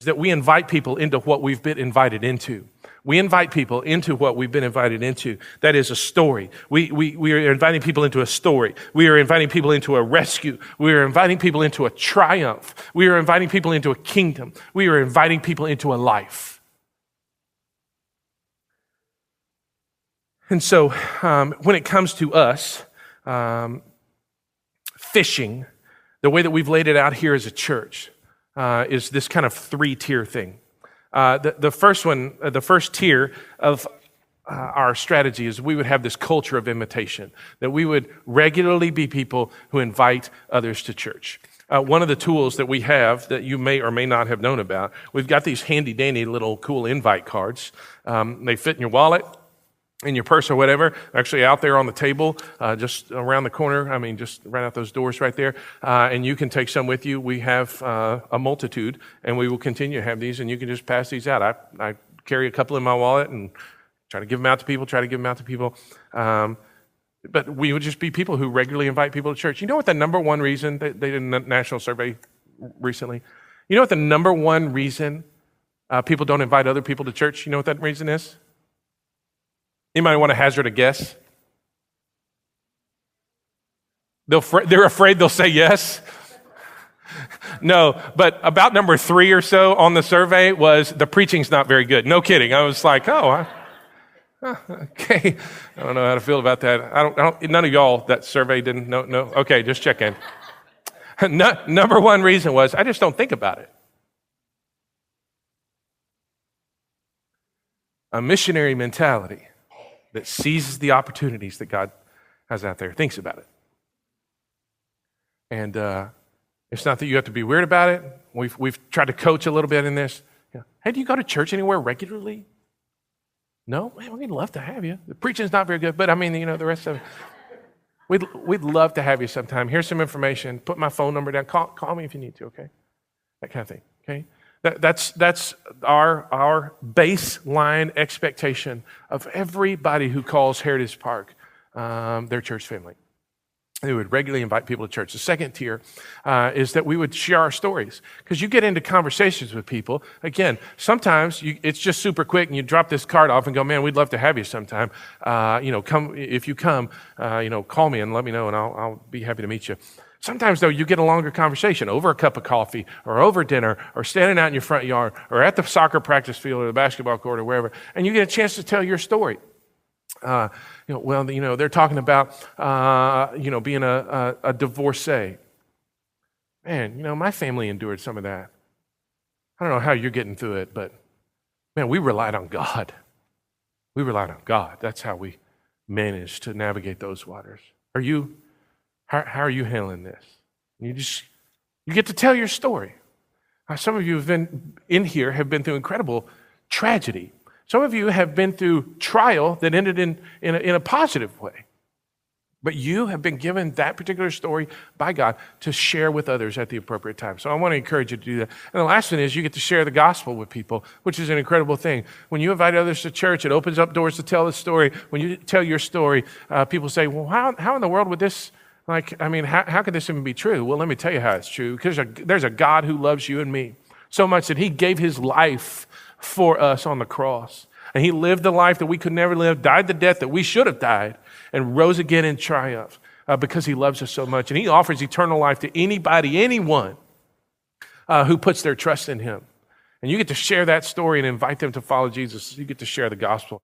that we invite people into what we've been invited into. We invite people into what we've been invited into. That is a story. We are inviting people into a story. We are inviting people into a rescue. We are inviting people into a triumph. We are inviting people into a kingdom. We are inviting people into a life. And so when it comes to us fishing, the way that we've laid it out here as a church is this kind of three-tier thing. The first tier of our strategy is we would have this culture of invitation, that we would regularly be people who invite others to church. One of the tools that we have that you may or may not have known about, we've got these handy-dandy little cool invite cards. They fit in your wallet, in your purse or whatever, actually out there on the table, just around the corner. I mean, just right out those doors right there. And you can take some with you. We have a multitude, and we will continue to have these, and you can just pass these out. I carry a couple in my wallet and try to give them out to people, but we would just be people who regularly invite people to church. You know what the number one reason, they did a national survey recently. You know what the number one reason people don't invite other people to church? You know what that reason is? Anybody want to hazard a guess? They're afraid they'll say yes? No, but about number 3 or so on the survey was the preaching's not very good. No kidding. I was like, okay. I don't know how to feel about that. I don't. None of y'all that survey didn't know. No. Okay, just checking. Number one reason was I just don't think about it. A missionary mentality that seizes the opportunities that God has out there, thinks about it. And it's not that you have to be weird about it. We've tried to coach a little bit in this. Hey, do you go to church anywhere regularly? No? Man, we'd love to have you. The preaching's not very good, but I mean, the rest of it. We'd love to have you sometime. Here's some information. Put my phone number down. Call me if you need to, okay? That kind of thing, okay? That's our baseline expectation of everybody who calls Heritage Park their church family. They would regularly invite people to church. The second tier is that we would share our stories. Because you get into conversations with people. Again, sometimes it's just super quick and you drop this card off and go, man, we'd love to have you sometime. Come if you come, call me and let me know and I'll be happy to meet you. Sometimes, though, you get a longer conversation over a cup of coffee or over dinner or standing out in your front yard or at the soccer practice field or the basketball court or wherever, and you get a chance to tell your story. They're talking about, being a divorcee. Man, my family endured some of that. I don't know how you're getting through it, but, man, we relied on God. We relied on God. That's how we managed to navigate those waters. How are you handling this? You get to tell your story. Some of you have been through incredible tragedy. Some of you have been through trial that ended in a positive way. But you have been given that particular story by God to share with others at the appropriate time. So I want to encourage you to do that. And the last one is you get to share the gospel with people, which is an incredible thing. When you invite others to church, it opens up doors to tell the story. When you tell your story, people say, well, how in the world would this... how could this even be true? Well, let me tell you how it's true. Because there's a God who loves you and me so much that he gave his life for us on the cross. And he lived the life that we could never live, died the death that we should have died, and rose again in triumph because he loves us so much. And he offers eternal life to anyone who puts their trust in him. And you get to share that story and invite them to follow Jesus. You get to share the gospel.